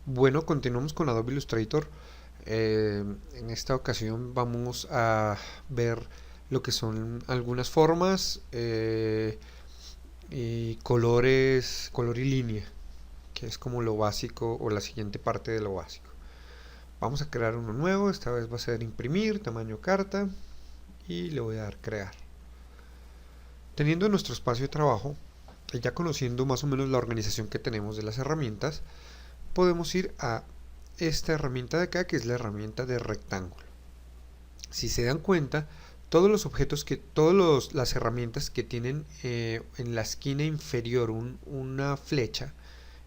Bueno, continuamos con Adobe Illustrator. En esta ocasión vamos a ver lo que son algunas formas y colores, color y línea, que es como lo básico o la siguiente parte de lo básico. Vamos a crear uno nuevo, esta vez va a ser imprimir, tamaño carta y le voy a dar crear. Teniendo nuestro espacio de trabajo y ya conociendo más o menos la organización que tenemos de las herramientas, podemos ir a esta herramienta de acá, que es la herramienta de rectángulo. Si se dan cuenta, todos los objetos todas las herramientas que tienen en la esquina inferior una flecha,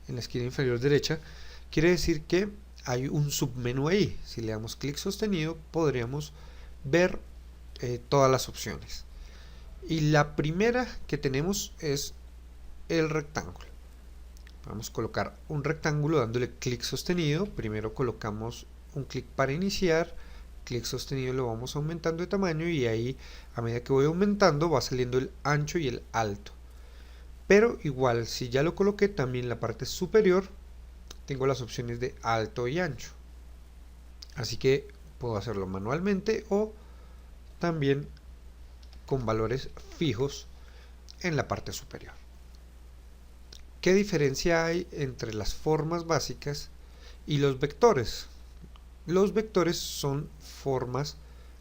en la esquina inferior derecha, quiere decir que hay un submenú ahí. Si le damos clic sostenido, podríamos ver todas las opciones. Y la primera que tenemos es el rectángulo. Vamos a colocar un rectángulo dándole clic sostenido. Primero colocamos un clic para iniciar, clic sostenido, lo vamos aumentando de tamaño y ahí a medida que voy aumentando va saliendo el ancho y el alto. Pero igual, si ya lo coloqué, también en la parte superior tengo las opciones de alto y ancho. Así que puedo hacerlo manualmente o también con valores fijos en la parte superior. ¿Qué diferencia hay entre las formas básicas y los vectores? Los vectores son formas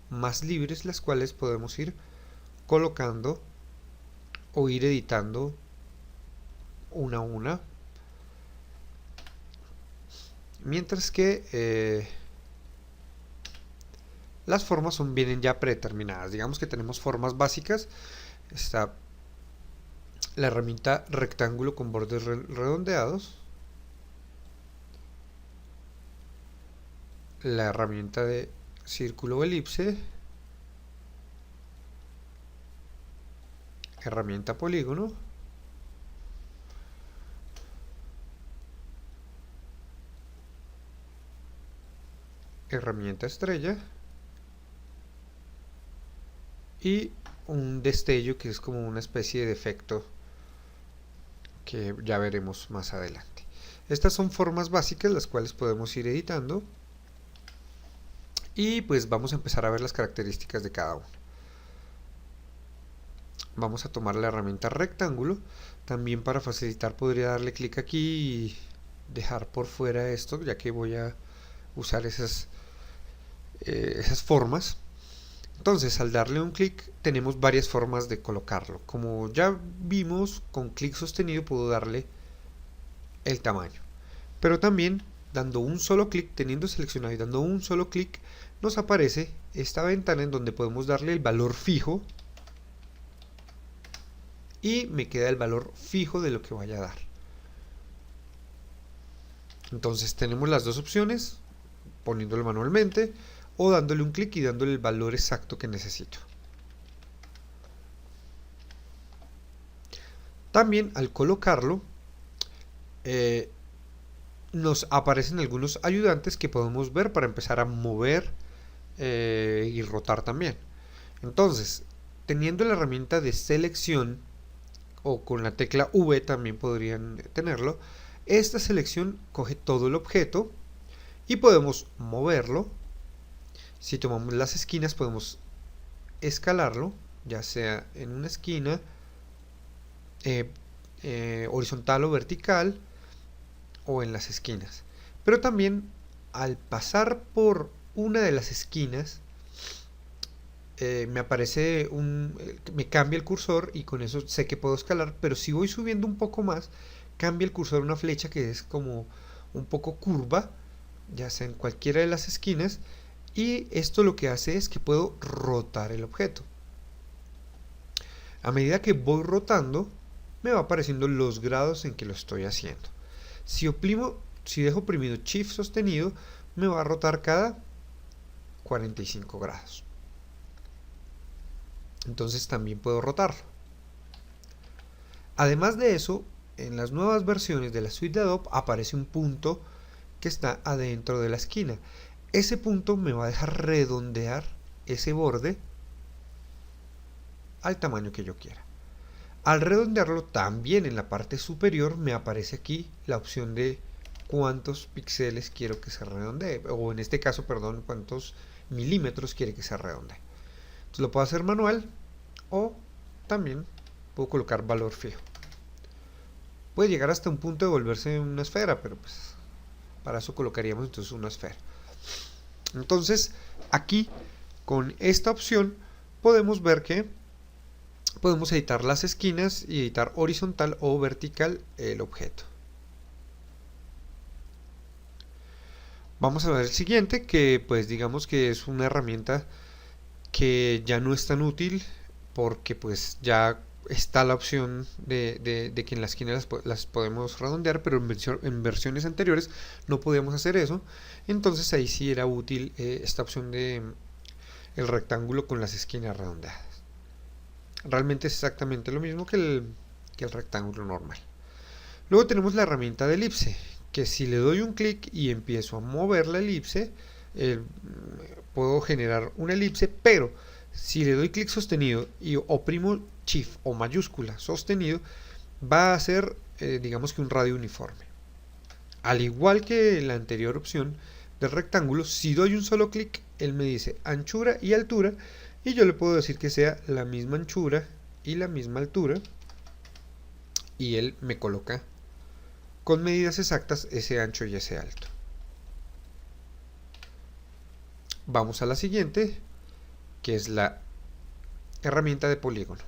más libres, las cuales podemos ir colocando o ir editando una a una, mientras que las formas vienen ya predeterminadas. Digamos que tenemos formas básicas, está la herramienta rectángulo con bordes redondeados, la herramienta de círculo o elipse, herramienta polígono, herramienta estrella y un destello, que es como una especie de efecto que ya veremos más adelante. Estas son formas básicas las cuales podemos ir editando y pues vamos a empezar a ver las características de cada uno. Vamos a tomar la herramienta rectángulo. También, para facilitar, podría darle clic aquí y dejar por fuera esto, ya que voy a usar esas formas. Entonces, al darle un clic tenemos varias formas de colocarlo. Como ya vimos, con clic sostenido puedo darle el tamaño, pero también dando un solo clic, teniendo seleccionado y dando un solo clic, nos aparece esta ventana en donde podemos darle el valor fijo y me queda el valor fijo de lo que vaya a dar. Entonces tenemos las dos opciones, poniéndolo manualmente o dándole un clic y dándole el valor exacto que necesito. También al colocarlo nos aparecen algunos ayudantes que podemos ver para empezar a mover y rotar también. Entonces, teniendo la herramienta de selección o con la tecla V también podrían tenerlo, esta selección coge todo el objeto y podemos moverlo. Si tomamos las esquinas podemos escalarlo, ya sea en una esquina horizontal o vertical, o en las esquinas. Pero también al pasar por una de las esquinas me aparece me cambia el cursor y con eso sé que puedo escalar, pero si voy subiendo un poco más, cambia el cursor a una flecha que es como un poco curva, ya sea en cualquiera de las esquinas, y esto lo que hace es que puedo rotar el objeto. A medida que voy rotando, me va apareciendo los grados en que lo estoy haciendo. Si dejo oprimido Shift sostenido, me va a rotar cada 45 grados. Entonces también puedo rotarlo. Además de eso, en las nuevas versiones de la suite de Adobe aparece un punto que está adentro de la esquina. Ese punto me va a dejar redondear ese borde al tamaño que yo quiera. Al redondearlo, también en la parte superior me aparece aquí la opción de cuántos píxeles quiero que se redondee, o en este caso, perdón, cuántos milímetros quiere que se redondee. Entonces lo puedo hacer manual, o también puedo colocar valor fijo. Puede llegar hasta un punto de volverse una esfera, pero pues para eso colocaríamos entonces una esfera. Entonces aquí con esta opción podemos ver que podemos editar las esquinas y editar horizontal o vertical el objeto. Vamos a ver el siguiente, que pues digamos que es una herramienta que ya no es tan útil porque pues ya está la opción de que en la esquina las podemos redondear, pero en versiones anteriores no podíamos hacer eso. Entonces ahí sí era útil esta opción de el rectángulo con las esquinas redondeadas. Realmente es exactamente lo mismo que el rectángulo normal. Luego tenemos la herramienta de elipse, que si le doy un clic y empiezo a mover la elipse, puedo generar una elipse, pero si le doy clic sostenido y oprimo Shift o mayúscula sostenido, va a ser digamos que un radio uniforme. Al igual que la anterior opción del rectángulo, si doy un solo clic, él me dice anchura y altura, y yo le puedo decir que sea la misma anchura y la misma altura, y él me coloca con medidas exactas ese ancho y ese alto. Vamos a la siguiente, que es la herramienta de polígono.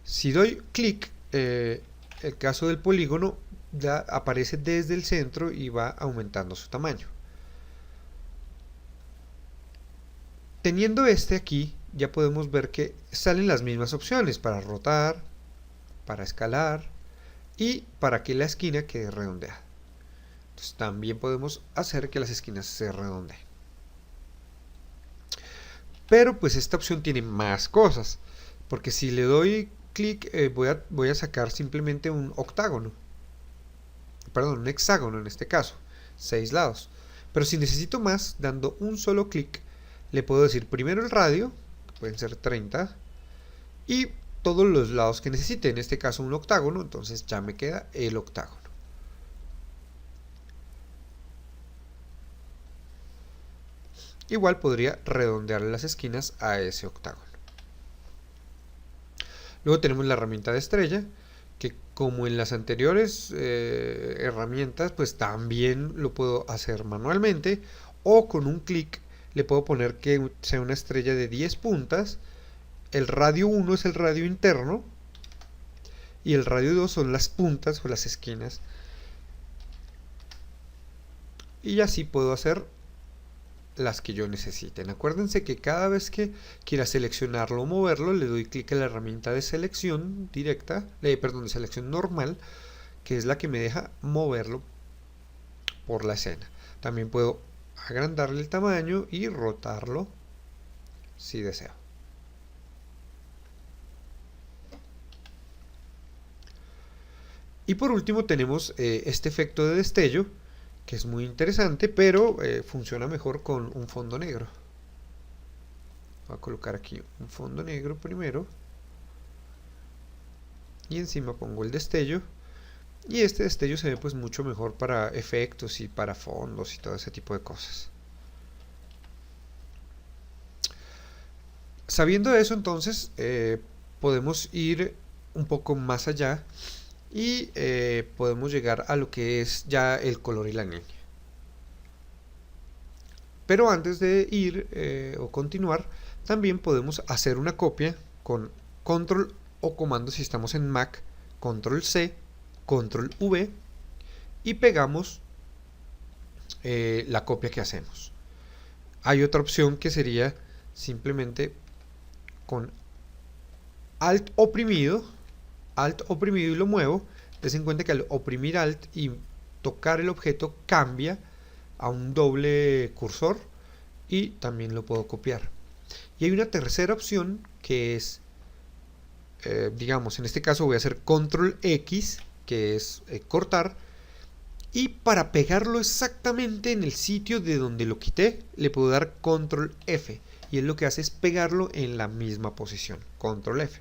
Si doy clic, el caso del polígono ya aparece desde el centro y va aumentando su tamaño. Teniendo este aquí, ya podemos ver que salen las mismas opciones para rotar, para escalar y para que la esquina quede redondeada. Entonces también podemos hacer que las esquinas se redondeen. Pero pues esta opción tiene más cosas, porque si le doy clic voy a sacar simplemente un octágono, perdón, un hexágono en este caso, 6 lados. Pero si necesito más, dando un solo clic, le puedo decir primero el radio, que pueden ser 30, y todos los lados que necesite, en este caso un octágono, entonces ya me queda el octágono. Igual podría redondear las esquinas a ese octágono. Luego tenemos la herramienta de estrella, que como en las anteriores herramientas, pues también lo puedo hacer manualmente, o con un clic le puedo poner que sea una estrella de 10 puntas. El radio 1 es el radio interno y el radio 2 son las puntas o las esquinas, y así puedo hacer las que yo necesiten. Acuérdense que cada vez que quiera seleccionarlo o moverlo, le doy clic a la herramienta de selección directa, perdón, de selección normal, que es la que me deja moverlo por la escena. También puedo agrandarle el tamaño y rotarlo si deseo. Y por último tenemos este efecto de destello, que es muy interesante, pero funciona mejor con un fondo negro. Voy a colocar aquí un fondo negro primero, y encima pongo el destello, y este destello se ve pues mucho mejor para efectos y para fondos y todo ese tipo de cosas. Sabiendo eso, entonces podemos ir un poco más allá y podemos llegar a lo que es ya el color y la línea. Pero antes de ir o continuar, también podemos hacer una copia con control o comando si estamos en Mac, control C, control V, y pegamos la copia que hacemos. Hay otra opción que sería simplemente con Alt oprimido y lo muevo. Des en cuenta que al oprimir Alt y tocar el objeto cambia a un doble cursor, y también lo puedo copiar. Y hay una tercera opción que es, digamos, en este caso voy a hacer control X, que es cortar, y para pegarlo exactamente en el sitio de donde lo quité, le puedo dar control F, y él lo que hace es pegarlo en la misma posición, control F.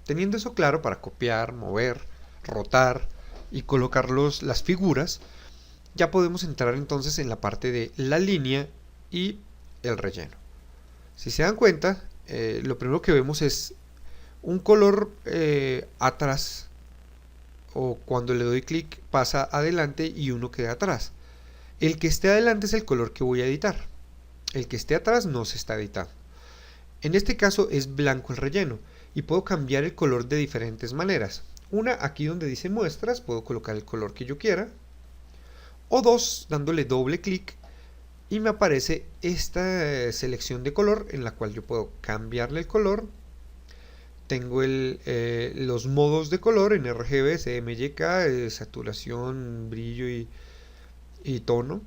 Teniendo eso claro, para copiar, mover, rotar y colocar las figuras, ya podemos entrar entonces en la parte de la línea y el relleno. Si se dan cuenta, lo primero que vemos es un color atrás, o cuando le doy clic pasa adelante y uno queda atrás. El que esté adelante es el color que voy a editar, el que esté atrás no se está editando. En este caso es blanco el relleno y puedo cambiar el color de diferentes maneras. Una, aquí donde dice muestras, puedo colocar el color que yo quiera, o dos, dándole doble clic y me aparece esta selección de color en la cual yo puedo cambiarle el color. Tengo los modos de color en RGB, CMYK, saturación, brillo y tono,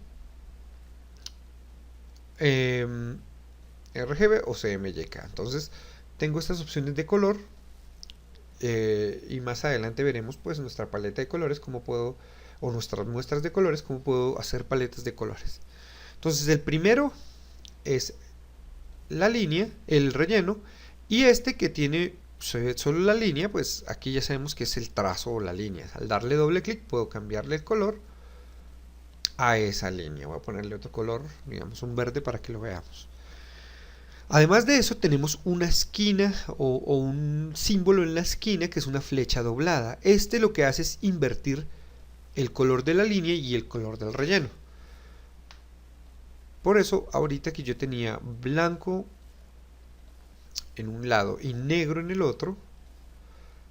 RGB o CMYK. Entonces tengo estas opciones de color, y más adelante veremos pues nuestra paleta de colores, cómo puedo, o nuestras muestras de colores, cómo puedo hacer paletas de colores. Entonces el primero es la línea, el relleno, y este que tiene solo la línea, pues aquí ya sabemos que es el trazo o la línea. Al darle doble clic puedo cambiarle el color a esa línea. Voy a ponerle otro color, digamos un verde para que lo veamos. Además de eso tenemos una esquina o un símbolo en la esquina que es una flecha doblada. Este lo que hace es invertir el color de la línea y el color del relleno. Por eso ahorita que yo tenía blanco en un lado y negro en el otro,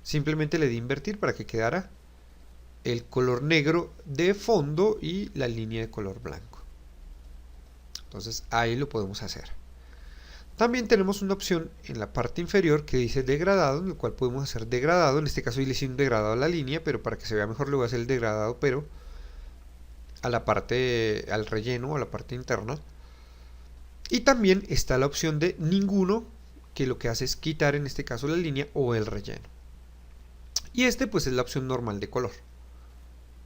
simplemente le di invertir para que quedara el color negro de fondo y la línea de color blanco. Entonces ahí lo podemos hacer. También tenemos una opción en la parte inferior que dice degradado, en el cual podemos hacer degradado. En este caso yo le hice un degradado a la línea, pero para que se vea mejor le voy a hacer el degradado, pero a la parte, al relleno, a la parte interna. Y también está la opción de ninguno, que lo que hace es quitar en este caso la línea o el relleno. Y este pues es la opción normal de color,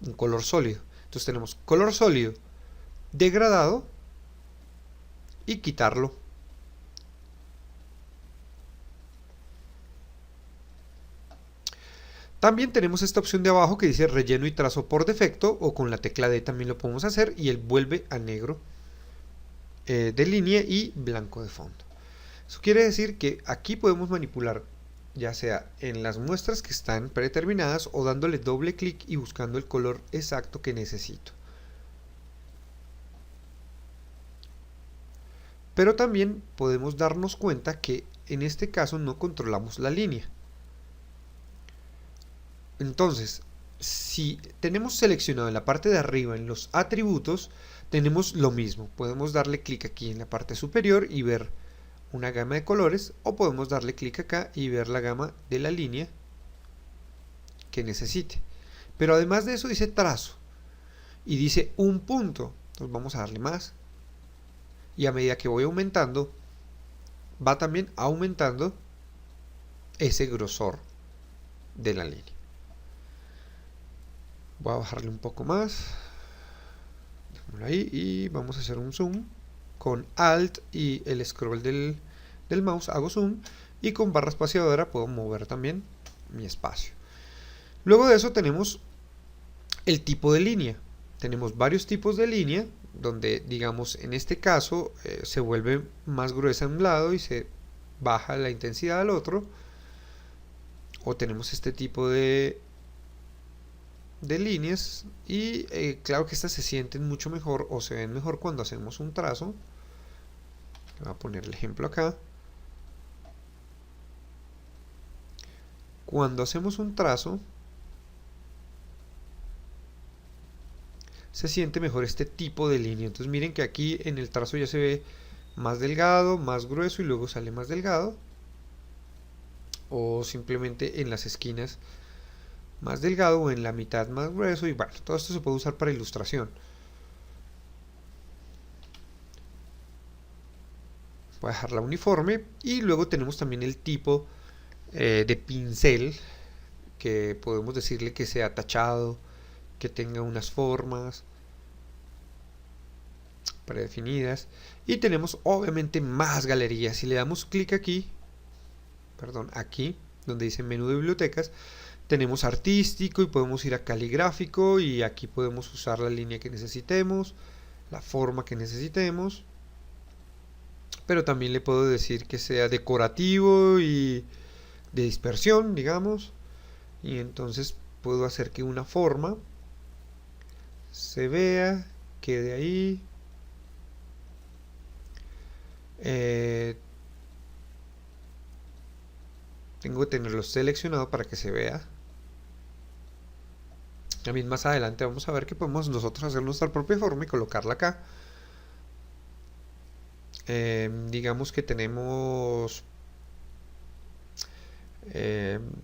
un color sólido. Entonces tenemos color sólido, degradado y quitarlo. También tenemos esta opción de abajo que dice relleno y trazo por defecto, o con la tecla D también lo podemos hacer y él vuelve a negro de línea y blanco de fondo. Eso quiere decir que aquí podemos manipular ya sea en las muestras que están predeterminadas o dándole doble clic y buscando el color exacto que necesito. Pero también podemos darnos cuenta que en este caso no controlamos la línea. Entonces, si tenemos seleccionado en la parte de arriba, en los atributos, tenemos lo mismo. Podemos darle clic aquí en la parte superior y ver una gama de colores, o podemos darle clic acá y ver la gama de la línea que necesite. Pero además de eso dice trazo y dice un punto. Entonces vamos a darle más, y a medida que voy aumentando, va también aumentando ese grosor de la línea. Voy a bajarle un poco más, ahí, y vamos a hacer un zoom con Alt y el scroll del mouse, hago zoom, y con barra espaciadora puedo mover también mi espacio. Luego de eso tenemos el tipo de línea. Tenemos varios tipos de línea, donde digamos en este caso se vuelve más gruesa a un lado y se baja la intensidad al otro. O tenemos este tipo de líneas, y claro que estas se sienten mucho mejor o se ven mejor cuando hacemos un trazo. Voy a poner el ejemplo acá. Cuando hacemos un trazo se siente mejor este tipo de línea. Entonces miren que aquí en el trazo ya se ve más delgado, más grueso y luego sale más delgado, o simplemente en las esquinas más delgado o en la mitad más grueso. Y bueno, todo esto se puede usar para ilustración. Voy a dejarla uniforme, y luego tenemos también el tipo de pincel, que podemos decirle que sea tachado, que tenga unas formas predefinidas, y tenemos obviamente más galerías. Si le damos clic aquí, perdón, aquí donde dice menú de bibliotecas, Tenemos artístico y podemos ir a caligráfico y aquí podemos usar la línea que necesitemos, la forma que necesitemos. Pero también le puedo decir que sea decorativo y de dispersión, digamos. Y entonces puedo hacer que una forma se vea, quede ahí. Tengo que tenerlo seleccionado para que se vea. También más adelante vamos a ver que podemos nosotros hacer nuestra propia forma y colocarla acá. Digamos que tenemos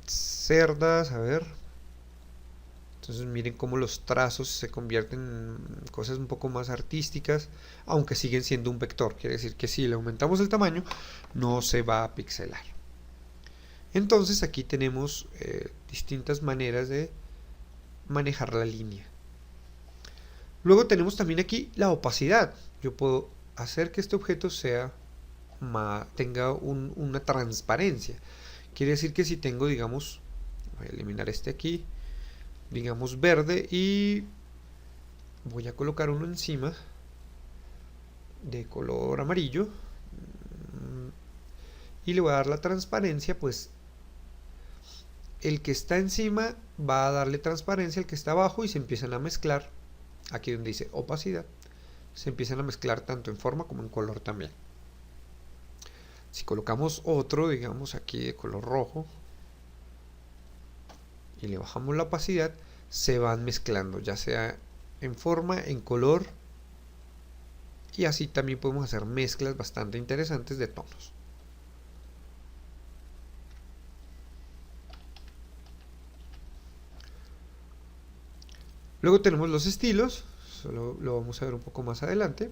cerdas, a ver. Entonces miren cómo los trazos se convierten en cosas un poco más artísticas, aunque siguen siendo un vector. Quiere decir que si le aumentamos el tamaño, no se va a pixelar. Entonces aquí tenemos distintas maneras de manejar la línea. Luego tenemos también aquí la opacidad. Yo puedo hacer que este objeto tenga una transparencia. Quiere decir que si tengo, digamos, voy a eliminar este aquí, digamos verde, y voy a colocar uno encima de color amarillo y le voy a dar la transparencia, pues el que está encima va a darle transparencia al que está abajo y se empiezan a mezclar. Aquí donde dice opacidad, se empiezan a mezclar tanto en forma como en color también. Si colocamos otro, digamos aquí de color rojo, y le bajamos la opacidad, se van mezclando, ya sea en forma, en color, y así también podemos hacer mezclas bastante interesantes de tonos. Luego tenemos los estilos, solo lo vamos a ver un poco más adelante,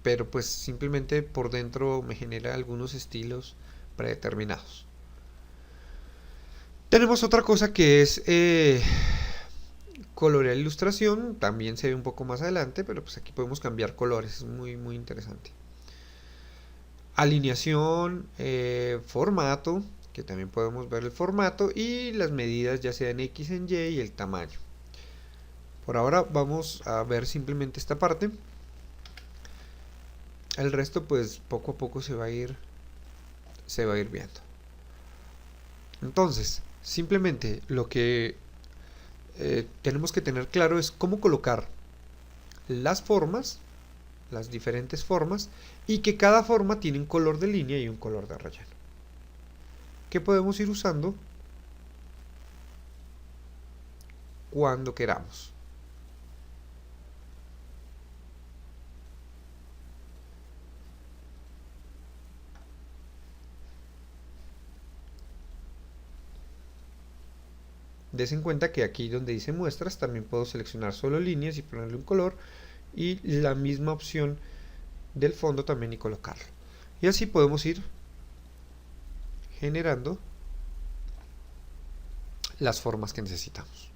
pero pues simplemente por dentro me genera algunos estilos predeterminados. Tenemos otra cosa que es colorear ilustración, también se ve un poco más adelante, pero pues aquí podemos cambiar colores, es muy interesante. Alineación, formato, que también podemos ver el formato y las medidas ya sea en X, en Y y el tamaño. Por ahora vamos a ver simplemente esta parte. El resto pues poco a poco se va a ir viendo. Entonces, simplemente lo que tenemos que tener claro es cómo colocar las formas, las diferentes formas, y que cada forma tiene un color de línea y un color de relleno, que podemos ir usando cuando queramos. Des en cuenta que aquí donde dice muestras también puedo seleccionar solo líneas y ponerle un color, y la misma opción del fondo también y colocarlo. Y así podemos ir generando las formas que necesitamos.